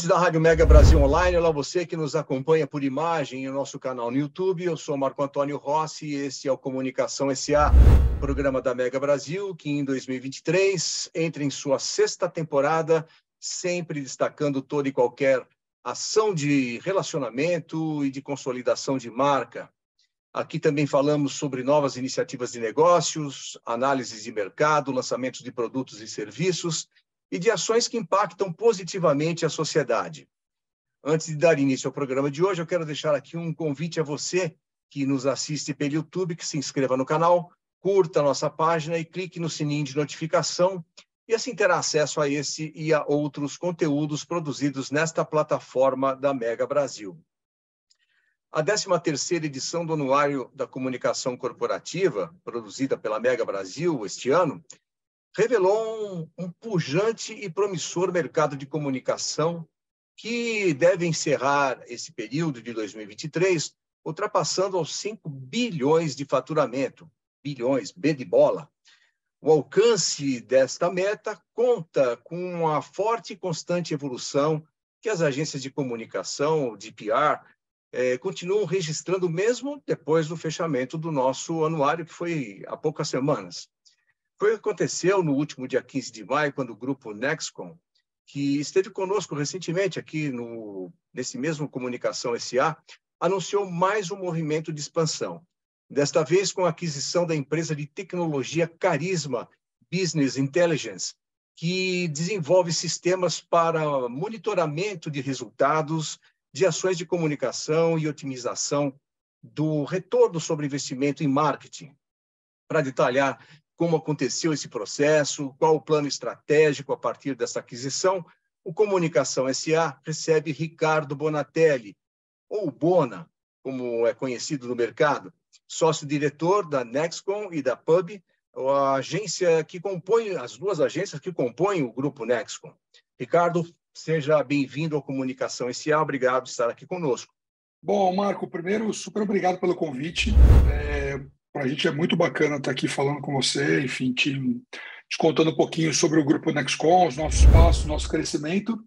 Ouvintes da Rádio Mega Brasil Online, olá você que nos acompanha por imagem em nosso canal no YouTube. Eu sou Marco Antônio Rossi e este é o Comunicação SA, programa da Mega Brasil, que em 2023 entra em sua sexta temporada, sempre destacando toda e qualquer ação de relacionamento e de consolidação de marca. Aqui também falamos sobre novas iniciativas de negócios, análises de mercado, lançamentos de produtos e serviços, e de ações que impactam positivamente a sociedade. Antes de dar início ao programa de hoje, eu quero deixar aqui um convite a você que nos assiste pelo YouTube, que se inscreva no canal, curta a nossa página e clique no sininho de notificação, e assim terá acesso a esse e a outros conteúdos produzidos nesta plataforma da Mega Brasil. A 13ª edição do Anuário da Comunicação Corporativa, produzida pela Mega Brasil este ano, revelou um pujante e promissor mercado de comunicação que deve encerrar esse período de 2023 ultrapassando aos 5 bilhões de faturamento. Bilhões, B de bola. O alcance desta meta conta com uma forte e constante evolução que as agências de comunicação, de PR, continuam registrando mesmo depois do fechamento do nosso anuário, que foi há poucas semanas. Foi o que aconteceu no último dia 15 de maio, quando o grupo Nexcom, que esteve conosco recentemente aqui nesse mesmo Comunicação SA, anunciou mais um movimento de expansão. Desta vez com a aquisição da empresa de tecnologia Carisma Business Intelligence, que desenvolve sistemas para monitoramento de resultados, de ações de comunicação e otimização do retorno sobre investimento em marketing. Para detalhar como aconteceu esse processo, qual o plano estratégico a partir dessa aquisição, o Comunicação SA recebe Ricardo Bonatelli, ou Bona, como é conhecido no mercado, sócio-diretor da Nexcom e da PUB, as duas agências que compõem o grupo Nexcom. Ricardo, seja bem-vindo ao Comunicação SA, obrigado por estar aqui conosco. Bom, Marco, primeiro, super obrigado pelo convite. Para a gente é muito bacana estar aqui falando com você, enfim, te contando um pouquinho sobre o Grupo Nexcom, os nossos passos, nosso crescimento.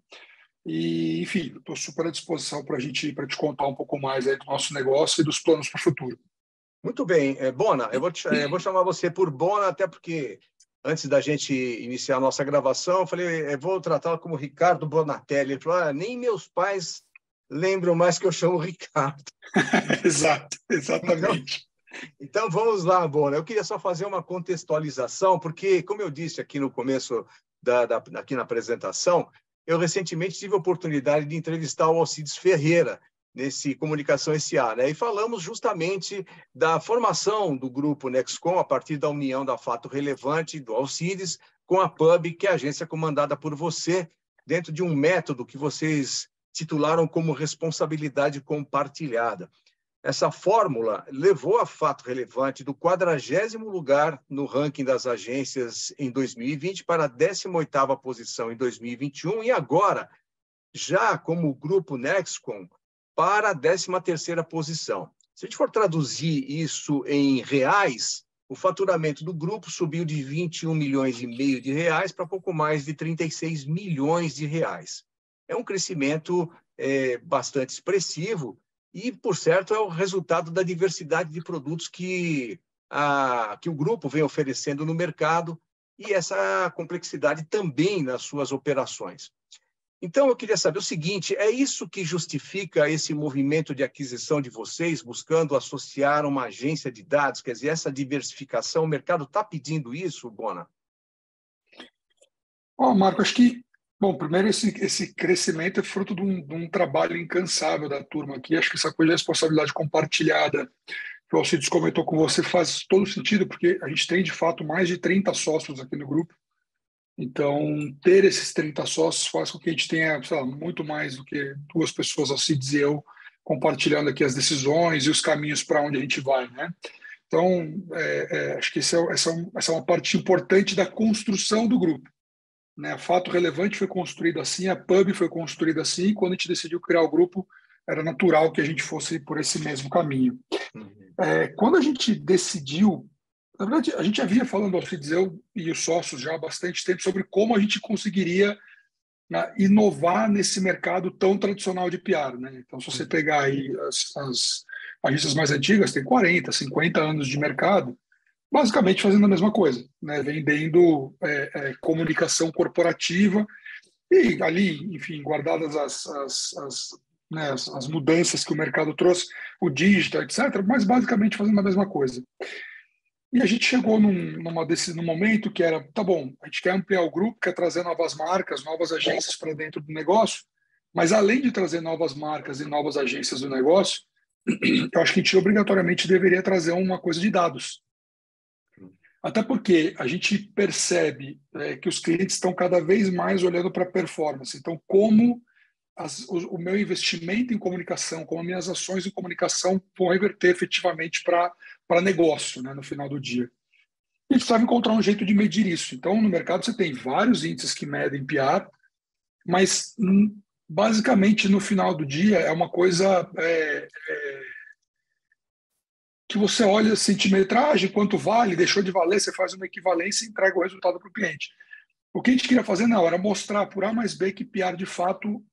E, enfim, estou super à disposição para te contar um pouco mais aí do nosso negócio e dos planos para o futuro. Muito bem. Bona, eu vou chamar você por Bona, até porque antes da gente iniciar a nossa gravação, eu falei, eu vou tratá-lo como Ricardo Bonatelli. Ele falou, nem meus pais lembram mais que eu chamo Ricardo. Exato, exatamente. Então, vamos lá, Bona. Eu queria só fazer uma contextualização, porque, como eu disse aqui no começo, aqui na apresentação, eu recentemente tive a oportunidade de entrevistar o Alcides Ferreira, nesse Comunicação SA, né? E falamos justamente da formação do grupo Nexcom, a partir da união da Fato Relevante, do Alcides, com a PUB, que é a agência comandada por você, dentro de um método que vocês titularam como responsabilidade compartilhada. Essa fórmula levou a Fato Relevante do 40º lugar no ranking das agências em 2020 para a 18ª posição em 2021 e agora, já como grupo Nexcom, para a 13ª posição. Se a gente for traduzir isso em reais, o faturamento do grupo subiu de 21 milhões e meio de reais para pouco mais de 36 milhões de reais. É um crescimento bastante expressivo, e, por certo, é o resultado da diversidade de produtos que o grupo vem oferecendo no mercado e essa complexidade também nas suas operações. Então, eu queria saber o seguinte, é isso que justifica esse movimento de aquisição de vocês, buscando associar uma agência de dados, quer dizer, essa diversificação, o mercado está pedindo isso, Bona? Marco, acho que primeiro, esse crescimento é fruto de um trabalho incansável da turma aqui. Acho que essa coisa de responsabilidade compartilhada que o Alcides comentou com você faz todo sentido, porque a gente tem, de fato, mais de 30 sócios aqui no grupo. Então, ter esses 30 sócios faz com que a gente tenha, sei lá, muito mais do que 2 pessoas, Alcides e eu, compartilhando aqui as decisões e os caminhos para onde a gente vai, né? Então, acho que essa é uma parte importante da construção do grupo. Né? Fato Relevante foi construído assim, a PUB foi construída assim, e quando a gente decidiu criar o grupo, era natural que a gente fosse por esse mesmo caminho. Quando a gente decidiu, na verdade, a gente já vinha falando, Alcides, eu e os sócios já há bastante tempo, sobre como a gente conseguiria né, inovar nesse mercado tão tradicional de PR, né? Então, se você pegar aí as agências mais antigas, tem 40, 50 anos de mercado, basicamente fazendo a mesma coisa, né? Vendendo comunicação corporativa e ali, enfim, guardadas né, as mudanças que o mercado trouxe, o digital, etc., mas basicamente fazendo a mesma coisa. E a gente chegou num momento que era, tá bom, a gente quer ampliar o grupo, quer trazer novas marcas, novas agências para dentro do negócio, mas além de trazer novas marcas e novas agências do negócio, eu acho que a gente obrigatoriamente deveria trazer uma coisa de dados. Até porque a gente percebe que os clientes estão cada vez mais olhando para a performance. Então, como o meu investimento em comunicação, como as minhas ações em comunicação vão reverter efetivamente para negócio, né, no final do dia. A gente precisava encontrar um jeito de medir isso. Então, no mercado você tem vários índices que medem PR, mas basicamente no final do dia é uma coisa que você olha centimetragem, quanto vale, deixou de valer, você faz uma equivalência e entrega o resultado para o cliente. O que a gente queria fazer não era mostrar por A mais B que PR de fato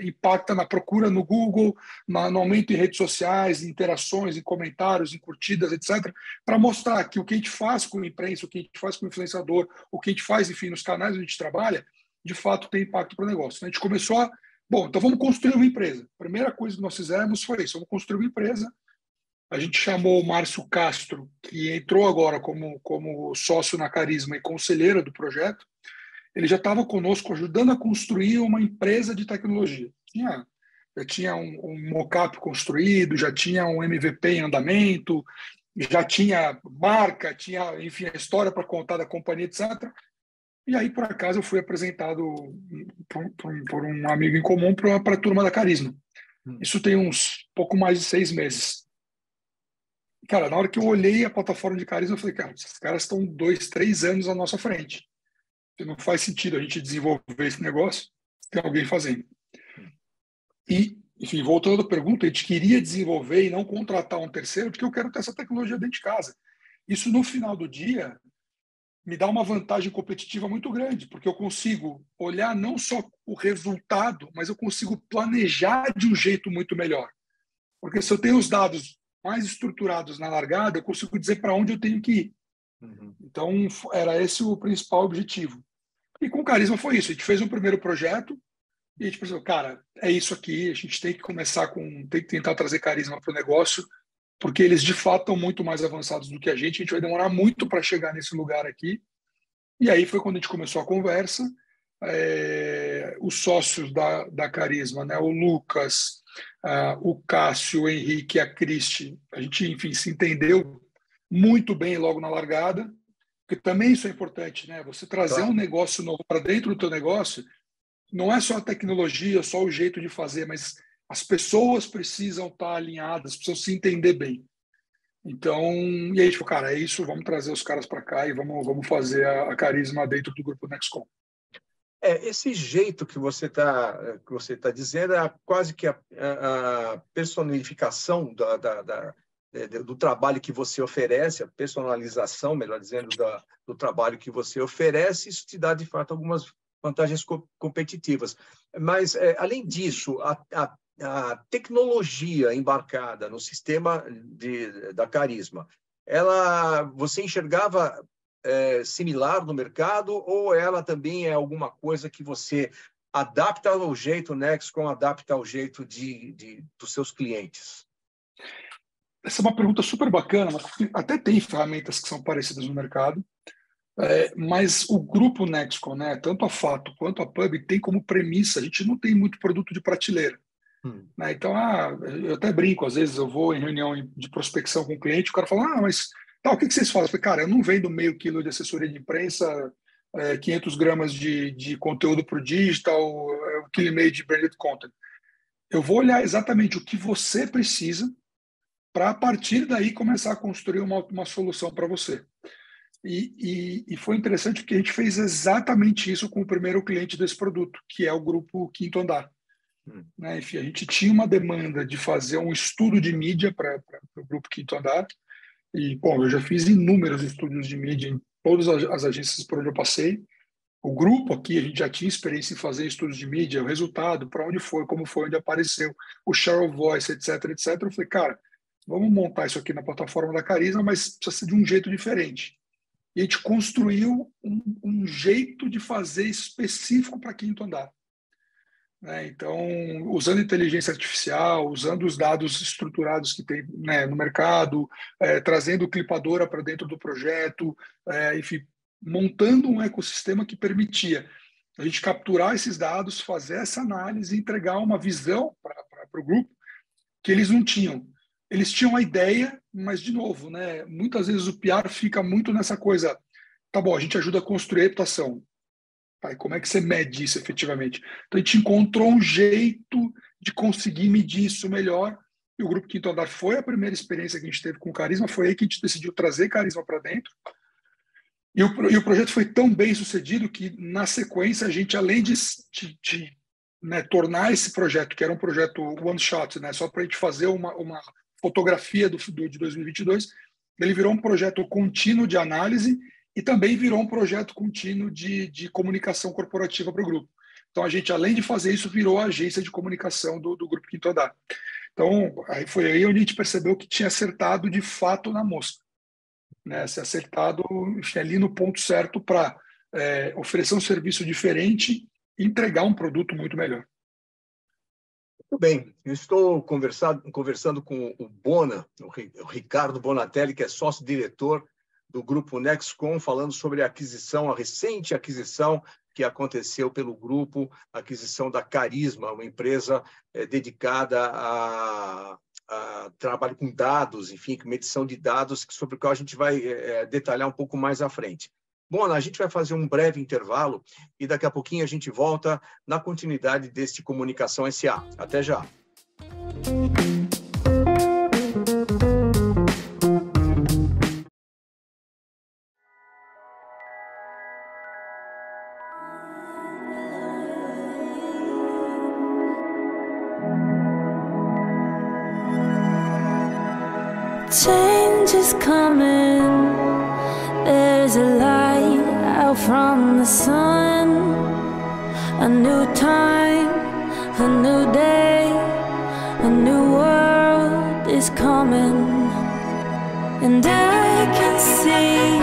impacta na procura no Google, no aumento em redes sociais, em interações, em comentários, em curtidas, etc., para mostrar que o que a gente faz com a imprensa, o que a gente faz com o influenciador, o que a gente faz, enfim, nos canais onde a gente trabalha, de fato tem impacto para o negócio. A gente começou a, bom, então vamos construir uma empresa. A primeira coisa que nós fizemos foi isso, vamos construir uma empresa. A gente chamou o Márcio Castro, que entrou agora como sócio na Carisma e conselheiro do projeto. Ele já estava conosco ajudando a construir uma empresa de tecnologia. Já tinha um mock-up construído, já tinha um MVP em andamento, já tinha marca, tinha, enfim, a história para contar da companhia, etc. E aí, por acaso, eu fui apresentado por um amigo em comum para a turma da Carisma. Isso tem uns pouco mais de 6 meses. Cara, na hora que eu olhei a plataforma de Carisma, eu falei, cara, esses caras estão 2, 3 anos à nossa frente. Não faz sentido a gente desenvolver esse negócio, tem alguém fazendo. E, enfim, voltando à pergunta, a gente queria desenvolver e não contratar um terceiro, porque eu quero ter essa tecnologia dentro de casa. Isso, no final do dia, me dá uma vantagem competitiva muito grande, porque eu consigo olhar não só o resultado, mas eu consigo planejar de um jeito muito melhor. Porque se eu tenho os dados mais estruturados na largada, eu consigo dizer para onde eu tenho que ir. Então, era esse o principal objetivo. E com o Carisma foi isso. A gente fez um primeiro projeto e a gente pensou, cara, é isso aqui, a gente tem que começar tem que tentar trazer Carisma para o negócio, porque eles de fato estão muito mais avançados do que a gente vai demorar muito para chegar nesse lugar aqui. E aí foi quando a gente começou a conversa. Os sócios da Carisma, né, o Lucas, o Cássio, o Henrique e a Cristi, a gente, enfim, se entendeu muito bem logo na largada, porque também isso é importante, né? Você trazer um negócio novo para dentro do teu negócio, não é só a tecnologia, só o jeito de fazer, mas as pessoas precisam estar alinhadas, precisam se entender bem. Então, e aí, tipo, cara, é isso, vamos trazer os caras para cá e vamos fazer a Carisma dentro do grupo Nexcom. Esse jeito que você tá dizendo é quase que a personificação do trabalho que você oferece, a personalização, melhor dizendo, do trabalho que você oferece. Isso te dá, de fato, algumas vantagens competitivas. Mas, além disso, a tecnologia embarcada no sistema da Carisma, você enxergava similar no mercado, ou ela também é alguma coisa que você adapta ao jeito Nexcom, adapta ao jeito dos seus clientes? Essa é uma pergunta super bacana, mas até tem ferramentas que são parecidas no mercado, mas o grupo Nexcom, né, tanto a Fato quanto a Pub, tem como premissa, a gente não tem muito produto de prateleira. Né? Então, eu até brinco, às vezes eu vou em reunião de prospecção com o cliente, o cara fala, mas o que vocês fazem? Eu falei, cara, eu não vendo meio quilo de assessoria de imprensa, 500 gramas de conteúdo para o digital, 1,5 kg de branded content. Eu vou olhar exatamente o que você precisa para, a partir daí, começar a construir uma solução para você. E foi interessante porque a gente fez exatamente isso com o primeiro cliente desse produto, que é o grupo Quinto Andar. Né? Enfim, a gente tinha uma demanda de fazer um estudo de mídia para o grupo Quinto Andar. E, bom, eu já fiz inúmeros estudos de mídia em todas as agências por onde eu passei. O grupo aqui, a gente já tinha experiência em fazer estudos de mídia, o resultado, para onde foi, como foi, onde apareceu, o share of voice, etc, etc. Eu falei, cara, vamos montar isso aqui na plataforma da Carisma, mas precisa ser de um jeito diferente. E a gente construiu um jeito de fazer específico para quinto andar. Então, usando inteligência artificial, usando os dados estruturados que tem, né, no mercado, trazendo clipadora para dentro do projeto, enfim, montando um ecossistema que permitia a gente capturar esses dados, fazer essa análise e entregar uma visão para o grupo que eles não tinham. Eles tinham a ideia, mas, de novo, né, muitas vezes o PR fica muito nessa coisa, tá bom, a gente ajuda a construir a reputação. Tá, e como é que você mede isso efetivamente? Então, a gente encontrou um jeito de conseguir medir isso melhor, e o Grupo Quinto Andar foi a primeira experiência que a gente teve com Carisma, foi aí que a gente decidiu trazer Carisma para dentro, e o projeto foi tão bem sucedido que, na sequência, a gente, além de né, tornar esse projeto, que era um projeto one shot, né, só para a gente fazer uma fotografia de 2022, ele virou um projeto contínuo de análise e também virou um projeto contínuo de comunicação corporativa para o grupo. Então, a gente, além de fazer isso, virou a agência de comunicação do Grupo Quinto Andar. Então, foi aí onde a gente percebeu que tinha acertado de fato na mosca. Né? Se acertado ali no ponto certo para oferecer um serviço diferente e entregar um produto muito melhor. Muito bem, eu estou conversando com o Bona, o Ricardo Bonatelli, que é sócio-diretor do Grupo Nexcom, falando sobre a recente aquisição que aconteceu pelo grupo, a aquisição da Carisma, uma empresa dedicada a trabalho com dados, enfim, com medição de dados, sobre o qual a gente vai detalhar um pouco mais à frente. Bom, a gente vai fazer um breve intervalo e daqui a pouquinho a gente volta na continuidade deste Comunicação SA. Até já! Change is coming. There's a light out from the sun. A new time, a new day, a new world is coming. And I can see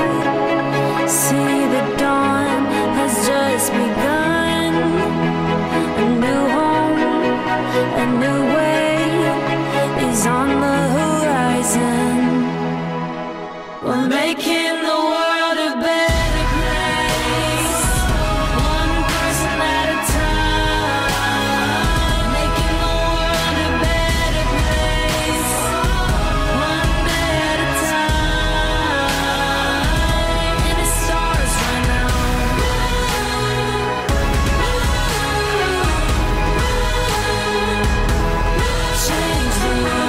the dawn has just begun. A new home, a new way is on the horizon. We're making the world a better place, one person at a time. Making the world a better place, one day at a time. And it starts right now. Change the world.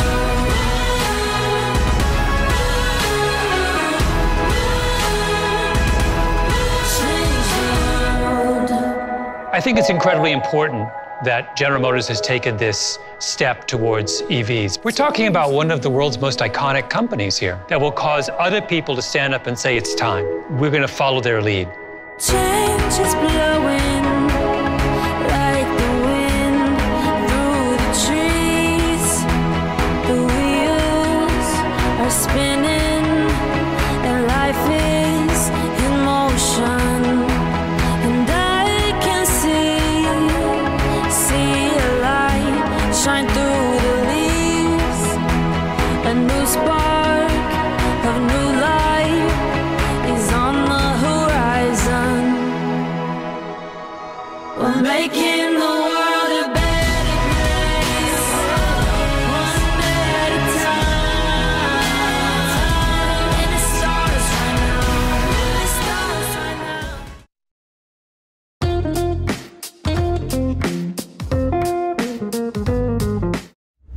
I think it's incredibly important that General Motors has taken this step towards EVs. We're talking about one of the world's most iconic companies here that will cause other people to stand up and say it's time. We're going to follow their lead. Change is blowing like the wind through the trees. The wheels are spinning and life is in motion. And I can see a light shine through the leaves. A new spark of new life is on the horizon. We're making the world a better place, one day at a time. And it starts right now. It starts right now.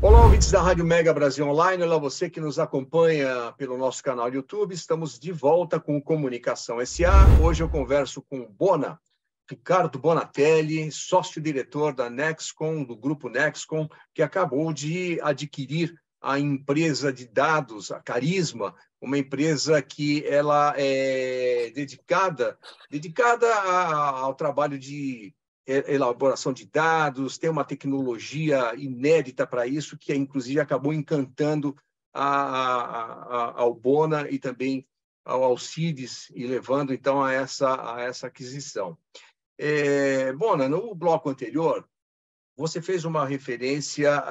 Olá, ouvintes da Rádio Mega Brasil Online. Olá, você que nos acompanha pelo nosso canal YouTube. Estamos de volta com o Comunicação SA. Hoje eu converso com o Bona, Ricardo Bonatelli, sócio-diretor da Nexcom, do Grupo Nexcom, que acabou de adquirir a empresa de dados, a Carisma, uma empresa que ela é dedicada ao trabalho de elaboração de dados, tem uma tecnologia inédita para isso, que inclusive acabou encantando ao Bona e também ao Alcides, e levando então a essa aquisição. Bona, no bloco anterior, você fez uma referência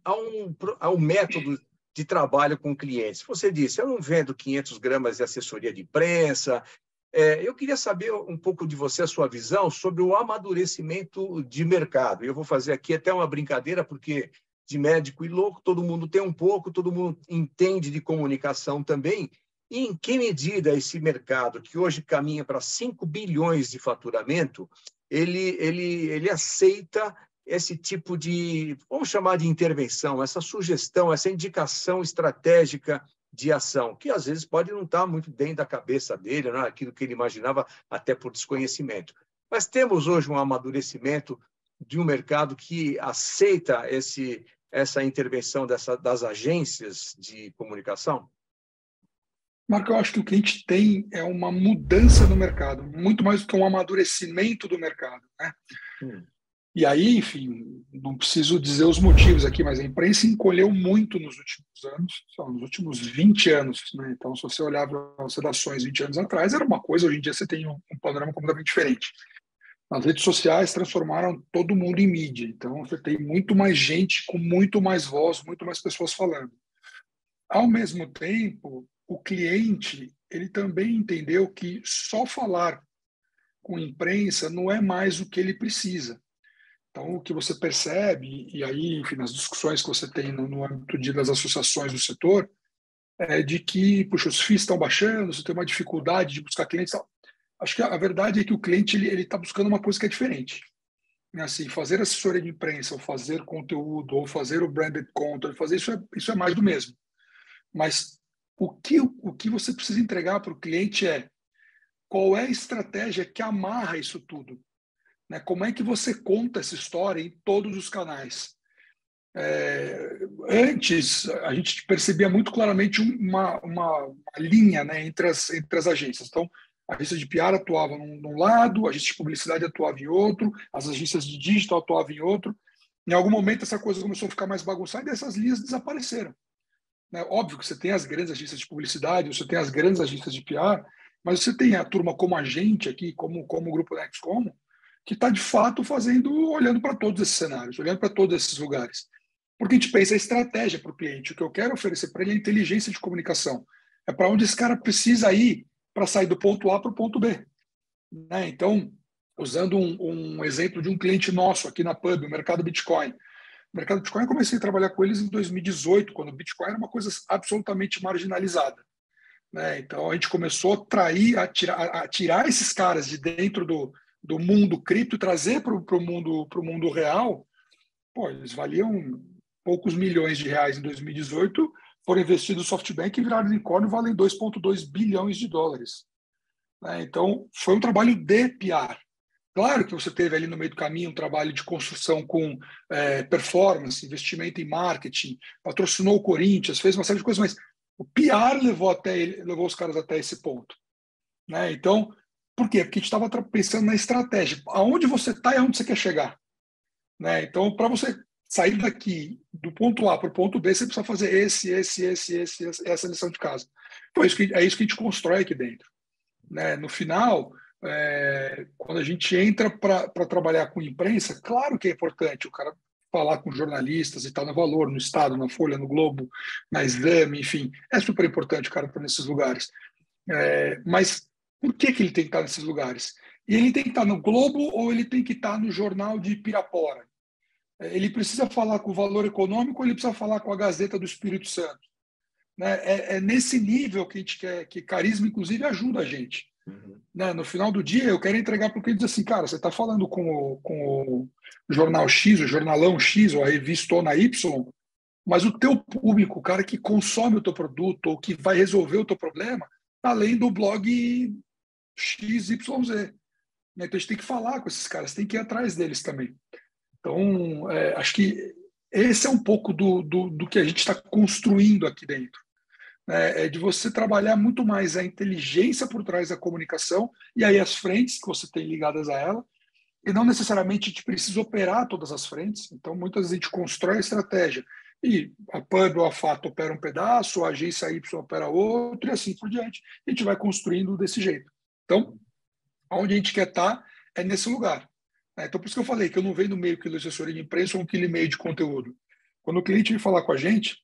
ao método de trabalho com clientes. Você disse, eu não vendo 500 gramas de assessoria de imprensa. Eu queria saber um pouco de você, a sua visão sobre o amadurecimento de mercado. Eu vou fazer aqui até uma brincadeira, porque de médico e louco, todo mundo tem um pouco, todo mundo entende de comunicação também. E em que medida esse mercado, que hoje caminha para 5 bilhões de faturamento, ele aceita esse tipo de, vamos chamar de intervenção, essa sugestão, essa indicação estratégica de ação, que às vezes pode não estar muito dentro da cabeça dele, não é aquilo que ele imaginava, até por desconhecimento. Mas temos hoje um amadurecimento de um mercado que aceita essa intervenção das agências de comunicação? Marco, eu acho que o que a gente tem é uma mudança no mercado, muito mais do que um amadurecimento do mercado, né? E aí, enfim, não preciso dizer os motivos aqui, mas a imprensa encolheu muito nos últimos anos, nos últimos 20 anos, né? Então, se você olhar para as redações 20 anos atrás, era uma coisa, hoje em dia você tem um panorama completamente diferente. As redes sociais transformaram todo mundo em mídia, então você tem muito mais gente com muito mais voz, muito mais pessoas falando. Ao mesmo tempo, o cliente, ele também entendeu que só falar com imprensa não é mais o que ele precisa. Então, o que você percebe, e aí, enfim, nas discussões que você tem no âmbito das associações do setor, é de que, puxa, os FIIs estão baixando, você tem uma dificuldade de buscar clientes. Acho que a verdade é que o cliente ele está buscando uma coisa que é diferente. Assim, fazer assessoria de imprensa, ou fazer conteúdo, ou fazer o branded content, fazer isso é mais do mesmo. Mas o que você precisa entregar para o cliente é qual é a estratégia que amarra isso tudo. Né? Como é que você conta essa história em todos os canais? Antes, a gente percebia muito claramente uma linha, né, entre as agências. Então, a agência de PR atuava num lado, a agência de publicidade atuava em outro, as agências de digital atuavam em outro. Em algum momento, essa coisa começou a ficar mais bagunçada e essas linhas desapareceram. Né? Óbvio que você tem as grandes agências de publicidade, você tem as grandes agências de PR, mas você tem a turma como a gente aqui, como o Grupo Nexcom, que está, de fato, olhando para todos esses cenários, olhando para todos esses lugares. Porque a gente pensa a estratégia para o cliente. O que eu quero oferecer para ele é inteligência de comunicação. É para onde esse cara precisa ir para sair do ponto A para o ponto B. Né? Então, usando um exemplo de um cliente nosso aqui na Pub, o mercado Bitcoin. O mercado Bitcoin, eu comecei a trabalhar com eles em 2018, quando o Bitcoin era uma coisa absolutamente marginalizada. Né? Então, a gente começou a tirar esses caras de dentro do mundo cripto e trazer para o mundo real. Pô, eles valiam poucos milhões de reais em 2018, foram investidos no SoftBank e viraram unicórnio, valem 2,2 bilhões de dólares. Né? Então, foi um trabalho de PR. Claro que você teve ali no meio do caminho um trabalho de construção com performance, investimento em marketing, patrocinou o Corinthians, fez uma série de coisas, mas o PR levou os caras até esse ponto. Né? Então, por quê? Porque a gente estava pensando na estratégia. Aonde você está e aonde você quer chegar. Né? Então, para você sair daqui do ponto A para o ponto B, você precisa fazer essa lição de casa. Então, é isso que a gente constrói aqui dentro. Né? No final, quando a gente entra para trabalhar com imprensa, claro que é importante o cara falar com jornalistas e tal, no Valor, no Estado, na Folha, no Globo, na Exame, enfim. É super importante o cara estar nesses lugares. Mas por que ele tem que estar nesses lugares? E ele tem que estar no Globo ou ele tem que estar no Jornal de Pirapora? Ele precisa falar com o Valor Econômico ou ele precisa falar com a Gazeta do Espírito Santo? Né? É nesse nível que a gente quer, que Carisma, inclusive, ajuda a gente. Uhum. Né? No final do dia, eu quero entregar para o cliente e dizer assim, cara, você está falando com o Jornal X, o Jornalão X, ou a Revistona Y, mas o teu público, o cara que consome o teu produto ou que vai resolver o teu problema, está além do blog XYZ. Então, a gente tem que falar com esses caras, tem que ir atrás deles também. Então, acho que esse é um pouco do que a gente está construindo aqui dentro. É de você trabalhar muito mais a inteligência por trás da comunicação e aí as frentes que você tem ligadas a ela, e não necessariamente a gente precisa operar todas as frentes. Então, muitas vezes a gente constrói a estratégia e a PAN ou a FAT opera um pedaço, a agência Y opera outro e assim por diante. A gente vai construindo desse jeito. Então, onde a gente quer estar é nesse lugar. Então, por isso que eu falei que eu não venho no meio quilo de assessoria de imprensa ou 1,5 kg de conteúdo. Quando o cliente vem falar com a gente,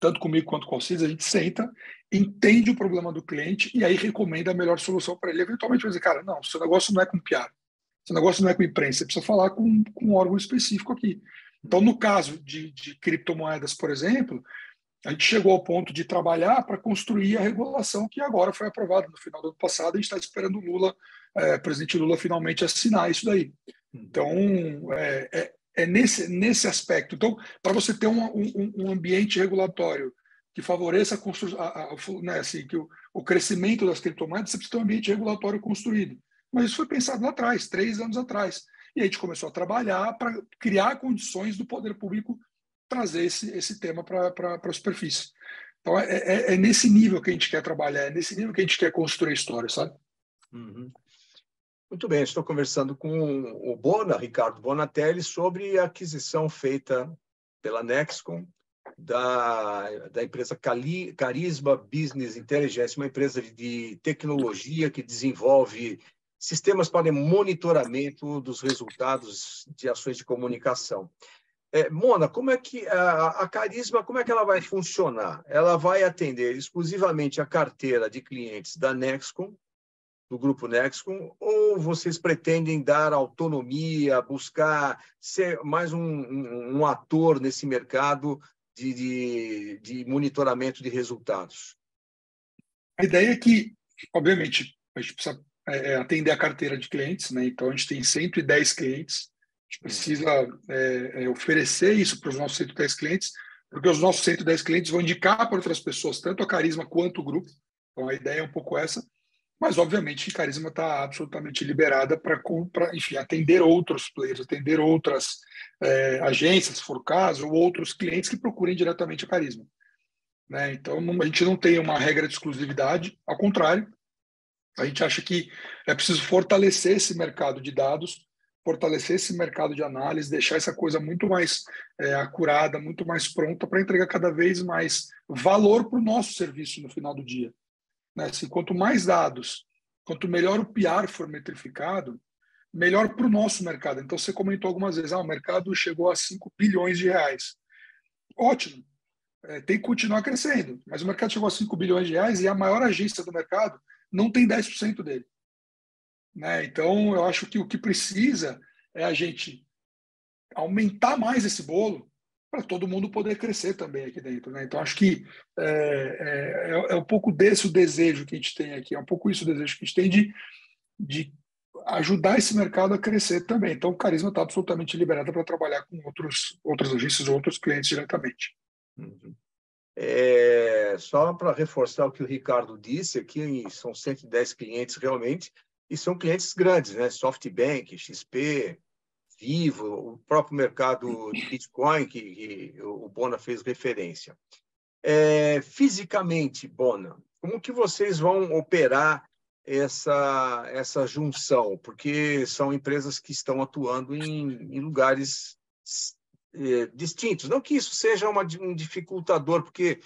tanto comigo quanto com o Alcides, a gente senta, entende o problema do cliente e aí recomenda a melhor solução para ele. Eventualmente vai dizer, cara, não, seu negócio não é com PR, seu negócio não é com imprensa, você precisa falar com um órgão específico aqui. Então, no caso de criptomoedas, por exemplo, a gente chegou ao ponto de trabalhar para construir a regulação que agora foi aprovada no final do ano passado. A gente está esperando o Lula, presidente Lula, finalmente assinar isso daí. Então, é nesse aspecto. Então, para você ter um ambiente regulatório que favoreça a construção, assim, que o crescimento das criptomoedas, você precisa ter um ambiente regulatório construído. Mas isso foi pensado lá atrás, 3 anos atrás. E a gente começou a trabalhar para criar condições do poder público trazer esse tema para a superfície. Então, é nesse nível que a gente quer trabalhar, é nesse nível que a gente quer construir a história, sabe? Uhum. Muito bem, estou conversando com o Ricardo Bonatelli, sobre a aquisição feita pela Nexcom da empresa Carisma Business Intelligence, uma empresa de tecnologia que desenvolve sistemas para monitoramento dos resultados de ações de comunicação. Mona, como é que a Carisma, como é que ela vai funcionar? Ela vai atender exclusivamente a carteira de clientes da Nexcom, do grupo Nexcom, ou vocês pretendem dar autonomia, buscar ser mais um ator nesse mercado de monitoramento de resultados? A ideia é que, obviamente, a gente precisa atender a carteira de clientes, né? Então, a gente tem 110 clientes, a gente precisa oferecer isso para os nossos 110 clientes, porque os nossos 110 clientes vão indicar para outras pessoas, tanto a Carisma quanto o grupo. Então, a ideia é um pouco essa. Mas, obviamente, a Carisma está absolutamente liberada para enfim, atender outros players, atender outras agências, se for o caso, ou outros clientes que procurem diretamente a Carisma. Né? Então, a gente não tem uma regra de exclusividade, ao contrário, a gente acha que é preciso fortalecer esse mercado de dados, fortalecer esse mercado de análise, deixar essa coisa muito mais acurada, muito mais pronta para entregar cada vez mais valor para o nosso serviço no final do dia. Né? Assim, quanto mais dados, quanto melhor o PR for metrificado, melhor para o nosso mercado. Então, você comentou algumas vezes, o mercado chegou a 5 bilhões de reais. Ótimo, tem que continuar crescendo, mas o mercado chegou a 5 bilhões de reais e a maior agência do mercado não tem 10% dele. Né? Então, eu acho que o que precisa é a gente aumentar mais esse bolo para todo mundo poder crescer também aqui dentro. Né? Então, acho que é um pouco desse o desejo que a gente tem aqui, é um pouco isso o desejo que a gente tem de ajudar esse mercado a crescer também. Então, o Carisma está absolutamente liberado para trabalhar com outras agências ou outros clientes diretamente. Uhum. Só para reforçar o que o Ricardo disse, aqui são 110 clientes realmente, e são clientes grandes, né? SoftBank, XP, Vivo, o próprio mercado de Bitcoin, que o Bona fez referência. Fisicamente, Bona, como que vocês vão operar essa junção? Porque são empresas que estão atuando em lugares distintos. Não que isso seja um dificultador, porque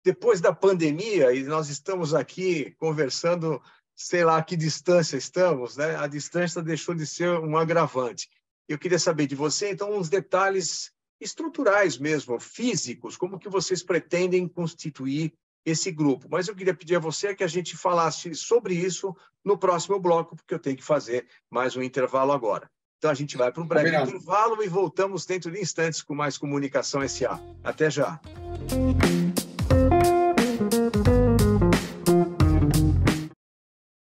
depois da pandemia, e nós estamos aqui conversando, sei lá a que distância estamos, né? A distância deixou de ser um agravante. Eu queria saber de você, então, uns detalhes estruturais mesmo, físicos, como que vocês pretendem constituir esse grupo. Mas eu queria pedir a você que a gente falasse sobre isso no próximo bloco, porque eu tenho que fazer mais um intervalo agora. Então, a gente vai para um breve intervalo e voltamos dentro de instantes com mais Comunicação S.A. Até já.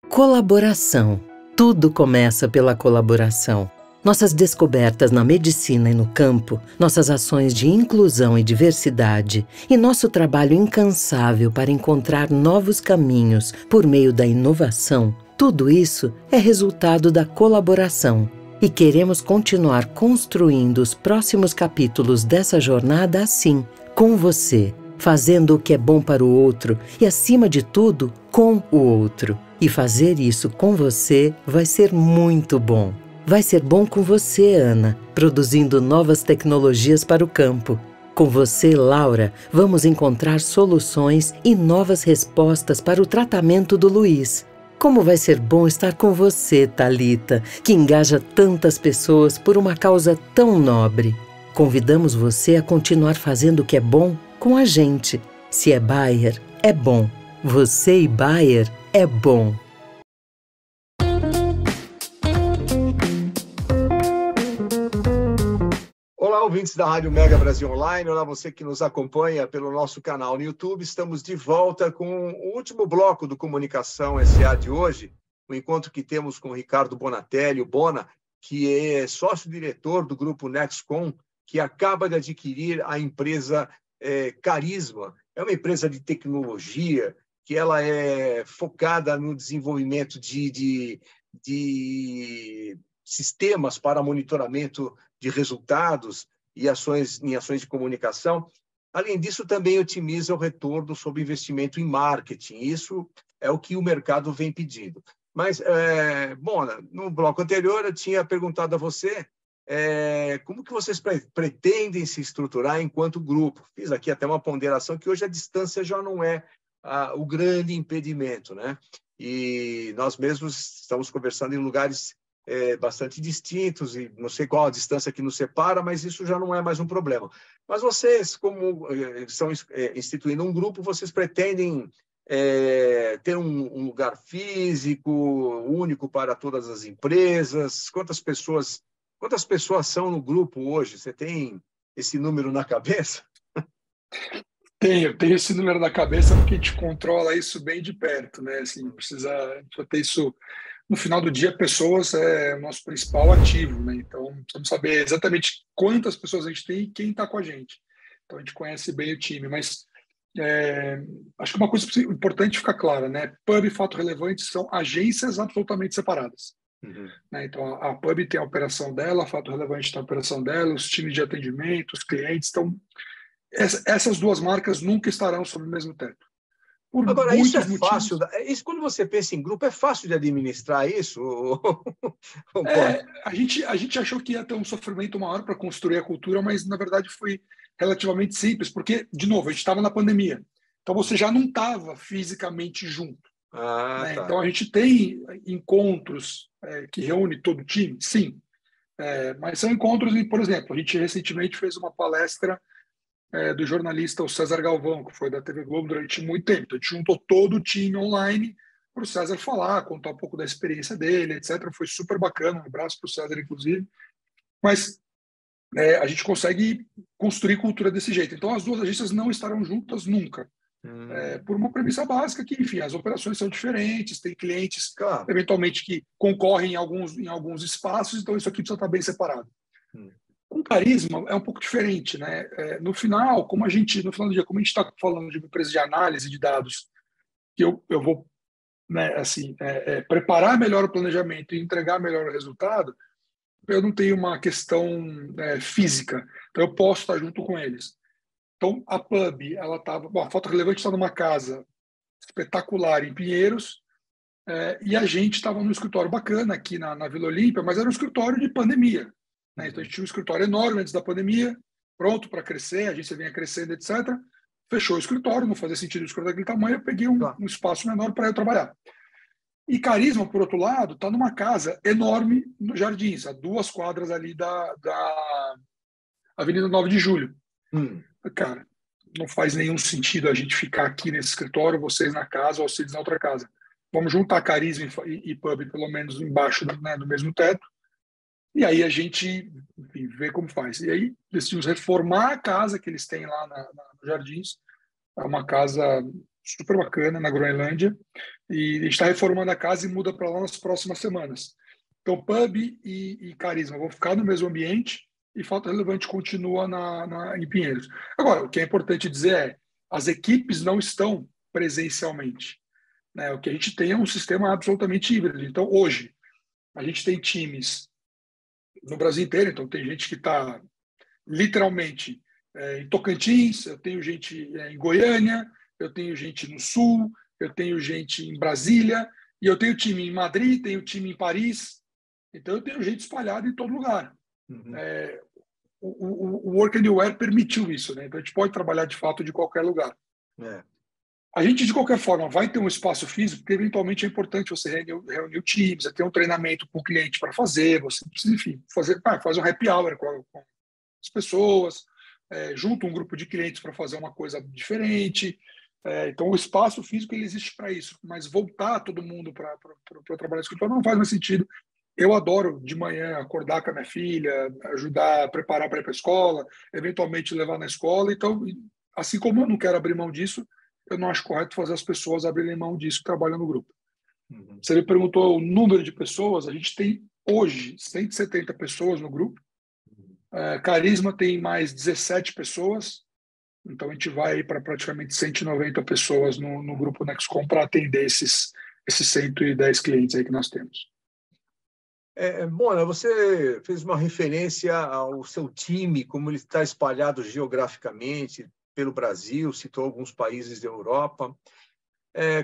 Colaboração. Tudo começa pela colaboração. Nossas descobertas na medicina e no campo, nossas ações de inclusão e diversidade e nosso trabalho incansável para encontrar novos caminhos por meio da inovação, tudo isso é resultado da colaboração. E queremos continuar construindo os próximos capítulos dessa jornada assim, com você, fazendo o que é bom para o outro e, acima de tudo, com o outro. E fazer isso com você vai ser muito bom. Vai ser bom com você, Ana, produzindo novas tecnologias para o campo. Com você, Laura, vamos encontrar soluções e novas respostas para o tratamento do Luiz. Como vai ser bom estar com você, Thalita, que engaja tantas pessoas por uma causa tão nobre. Convidamos você a continuar fazendo o que é bom com a gente. Se é Bayer, é bom. Você e Bayer é bom. Olá, ouvintes da Rádio Mega Brasil Online. Olá, você que nos acompanha pelo nosso canal no YouTube. Estamos de volta com o último bloco do Comunicação SA de hoje, o encontro que temos com o Ricardo Bonatelli, o Bona, que é sócio-diretor do grupo Nexcom, que acaba de adquirir a empresa Carisma. É uma empresa de tecnologia que ela é focada no desenvolvimento de sistemas para monitoramento de resultados e ações de comunicação. Além disso, também otimiza o retorno sobre investimento em marketing. Isso é o que o mercado vem pedindo. Mas, Bona, no bloco anterior eu tinha perguntado a você como que vocês pretendem se estruturar enquanto grupo. Fiz aqui até uma ponderação que hoje a distância já não é o grande impedimento, né? E nós mesmos estamos conversando em lugares bastante distintos, e não sei qual a distância que nos separa, mas isso já não é mais um problema. Mas vocês, como estão instituindo um grupo, vocês pretendem ter um lugar físico único para todas as empresas? Quantas pessoas são no grupo hoje? Você tem esse número na cabeça? Tenho esse número na cabeça porque a gente controla isso bem de perto, né? Assim, precisa ter isso. No final do dia, pessoas é o nosso principal ativo, né? Então, precisamos saber exatamente quantas pessoas a gente tem e quem está com a gente. Então, a gente conhece bem o time, mas acho que uma coisa importante ficar clara, né? Pub e Fato Relevante são agências absolutamente separadas. Uhum. Né? Então, a Pub tem a operação dela, a Fato Relevante tem a operação dela, os times de atendimento, os clientes. Então, essas duas marcas nunca estarão sob o mesmo teto. Agora, isso é motivos. fácil. Quando você pensa em grupo, é fácil de administrar isso? A gente achou que ia ter um sofrimento maior para construir a cultura, mas, na verdade, foi relativamente simples, porque, de novo, a gente estava na pandemia. Então, você já não estava fisicamente junto. Né? Tá. Então, a gente tem encontros que reúne todo o time? Sim. Mas são encontros, por exemplo, a gente recentemente fez uma palestra do jornalista o César Galvão, que foi da TV Globo durante muito tempo. Então, a gente juntou todo o time online para o César falar, contar um pouco da experiência dele, etc. Foi super bacana, um abraço para o César, inclusive. Mas a gente consegue construir cultura desse jeito. Então, as duas agências não estarão juntas nunca. Por uma premissa básica que, enfim, as operações são diferentes, tem clientes, Claro, eventualmente, que concorrem em alguns espaços, então isso aqui precisa estar bem separado. Com Carisma é um pouco diferente, né? No final do dia, como a gente está falando de uma empresa de análise de dados, que eu vou, né, assim, preparar melhor o planejamento e entregar melhor o resultado, eu não tenho uma questão física, então eu posso estar junto com eles. Então, a Pub, a Foto Relevante está numa casa espetacular em Pinheiros, e a gente estava num escritório bacana aqui na Vila Olímpia, mas era um escritório de pandemia. Né? Então, a gente tinha um escritório enorme antes da pandemia, pronto para crescer, a agência vinha crescendo, etc. Fechou o escritório, não fazia sentido o escritório daquele tamanho, eu peguei um espaço menor para eu trabalhar. E Carisma, por outro lado, está numa casa enorme no Jardins, a 2 quadras ali da Avenida 9 de Julho. Cara, não faz nenhum sentido a gente ficar aqui nesse escritório, vocês na casa ou vocês na outra casa. Vamos juntar Carisma e Pub, pelo menos embaixo do mesmo teto, e aí a gente, enfim, vê como faz. E aí decidimos reformar a casa que eles têm lá no Jardins. É uma casa super bacana na Groenlândia, e a gente está reformando a casa e muda para lá nas próximas semanas. Então, Pub e Carisma vão ficar no mesmo ambiente, e Fato Relevante continua em Pinheiros. Agora, o que é importante dizer as equipes não estão presencialmente. Né? O que a gente tem é um sistema absolutamente híbrido. Então, hoje, a gente tem times no Brasil inteiro. Então, tem gente que está literalmente em Tocantins, eu tenho gente em Goiânia, eu tenho gente no Sul, eu tenho gente em Brasília, e eu tenho time em Madrid, tenho time em Paris. Então, eu tenho gente espalhada em todo lugar. Uhum. O Work Anywhere permitiu isso, né? Então, a gente pode trabalhar, de fato, de qualquer lugar. É. A gente, de qualquer forma, vai ter um espaço físico, porque eventualmente é importante você reunir o time, você ter um treinamento com o cliente para fazer, você precisa, enfim, fazer um happy hour com as pessoas, junto um grupo de clientes para fazer uma coisa diferente. Então, o espaço físico ele existe para isso, mas voltar todo mundo para trabalhar no escritório não faz mais sentido. Eu adoro de manhã acordar com a minha filha, ajudar a preparar para ir para a escola, eventualmente levar na escola. Então, assim como eu não quero abrir mão disso, eu não acho correto fazer as pessoas abrirem mão disso que trabalham no grupo. Uhum. Você me perguntou o número de pessoas, a gente tem hoje 170 pessoas no grupo. Carisma tem mais 17 pessoas, então a gente vai para praticamente 190 pessoas no grupo Nexcom para atender esses 110 clientes aí que nós temos. Mona, você fez uma referência ao seu time, como ele está espalhado geograficamente pelo Brasil, citou alguns países da Europa.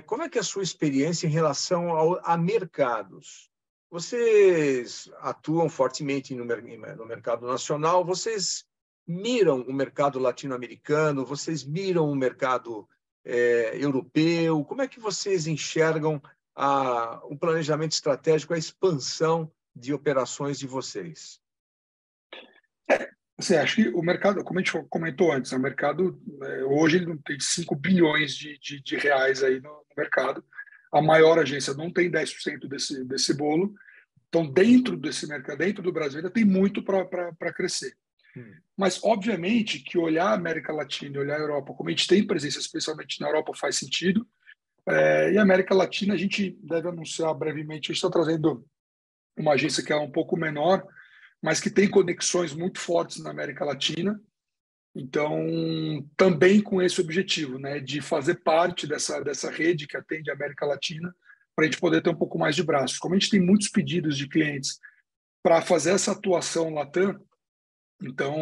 Como é que é a sua experiência em relação a mercados? Vocês atuam fortemente no mercado nacional, vocês miram o mercado latino-americano, vocês miram o mercado europeu? Como é que vocês enxergam o planejamento estratégico, a expansão de operações de vocês? Assim, acho que o mercado, como a gente comentou antes, o mercado hoje ele não tem 5 bilhões de reais aí no mercado. A maior agência não tem 10% desse bolo. Então, dentro desse mercado, dentro do Brasil, ainda tem muito para crescer. Mas, obviamente, que olhar a América Latina e olhar a Europa, como a gente tem presença, especialmente na Europa, faz sentido. E a América Latina, a gente deve anunciar brevemente, a gente está trazendo uma agência que é um pouco menor, mas que tem conexões muito fortes na América Latina. Então, também com esse objetivo, né, de fazer parte dessa rede que atende a América Latina, para a gente poder ter um pouco mais de braços. Como a gente tem muitos pedidos de clientes para fazer essa atuação Latam, então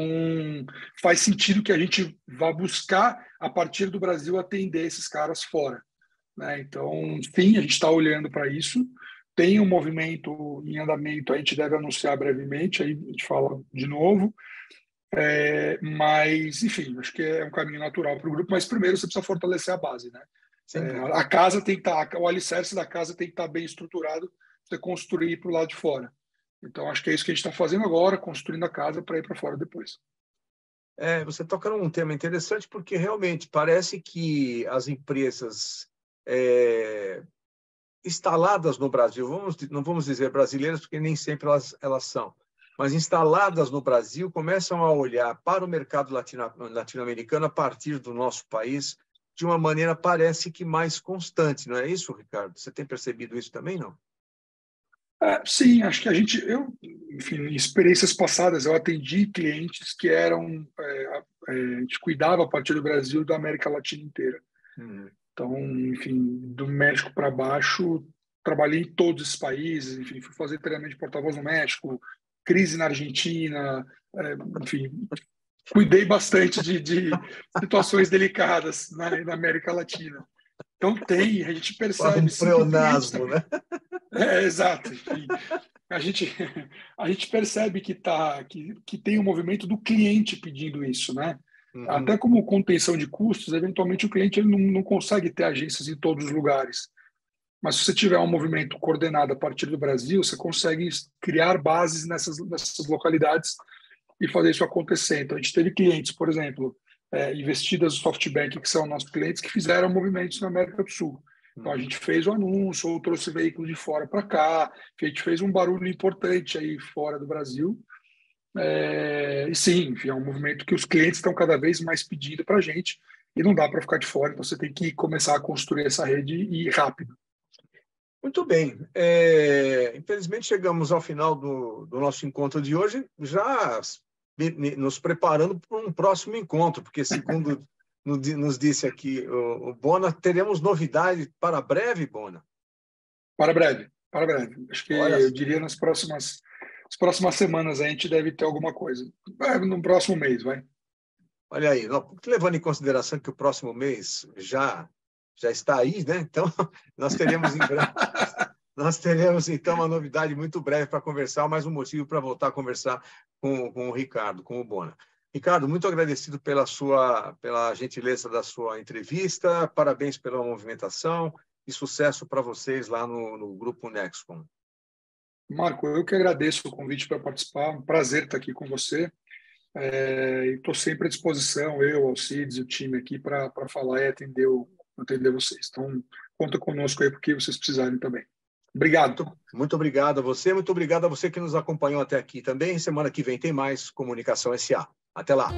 faz sentido que a gente vá buscar, a partir do Brasil, atender esses caras fora, né? Então, sim, a gente está olhando para isso. Tem um movimento em andamento, a gente deve anunciar brevemente, aí a gente fala de novo. Mas, enfim, acho que é um caminho natural para o grupo, mas primeiro você precisa fortalecer a base, né? A casa tem que estar, o alicerce da casa tem que estar bem estruturado para você construir para o lado de fora. Então, acho que é isso que a gente está fazendo agora, construindo a casa para ir para fora depois. Você toca num tema interessante, porque realmente parece que as empresas instaladas no Brasil, não vamos dizer brasileiras, porque nem sempre elas são, mas instaladas no Brasil, começam a olhar para o mercado latino-americano a partir do nosso país de uma maneira, parece que mais constante, não é isso, Ricardo? Você tem percebido isso também, não? Sim, acho que enfim, em experiências passadas, eu atendi clientes que eram, a gente cuidava a partir do Brasil e da América Latina inteira. Então, enfim, do México para baixo, trabalhei em todos esses países, enfim, fui fazer treinamento de porta-voz no México, crise na Argentina, enfim, cuidei bastante de situações delicadas na América Latina. Então a gente percebe... Um pleonasmo, né? Exato. Enfim, a gente percebe que tem um movimento do cliente pedindo isso, né? Até como contenção de custos, eventualmente o cliente ele não consegue ter agências em todos os lugares. Mas se você tiver um movimento coordenado a partir do Brasil, você consegue criar bases nessas localidades e fazer isso acontecer. Então, a gente teve clientes, por exemplo, investidas do SoftBank, que são nossos clientes, que fizeram movimentos na América do Sul. Então, a gente fez o anúncio, ou trouxe veículos de fora para cá, a gente fez um barulho importante aí fora do Brasil. E sim, enfim, é um movimento que os clientes estão cada vez mais pedindo para a gente e não dá para ficar de fora, então você tem que começar a construir essa rede e rápido. Muito bem. Infelizmente, chegamos ao final do nosso encontro de hoje, já nos preparando para um próximo encontro, porque, segundo nos disse aqui o Bona, teremos novidade para breve, Bona? Para breve. Acho que eu diria nas próximas As próximas semanas a gente deve ter alguma coisa. No próximo mês, vai. Olha aí, levando em consideração que o próximo mês já está aí, né? Então, nós teremos então uma novidade muito breve para conversar, mais um motivo para voltar a conversar com o Ricardo, com o Bona. Ricardo, muito agradecido pela gentileza da sua entrevista, parabéns pela movimentação e sucesso para vocês lá no Grupo Nexcom. Marco, eu que agradeço o convite para participar, um prazer estar aqui com você. E estou sempre à disposição, eu, Alcides e o time aqui, para falar e atender vocês. Então, conta conosco aí porque vocês precisarem também. Obrigado. Muito obrigado a você, muito obrigado a você que nos acompanhou até aqui também. Semana que vem tem mais Comunicação SA. Até lá.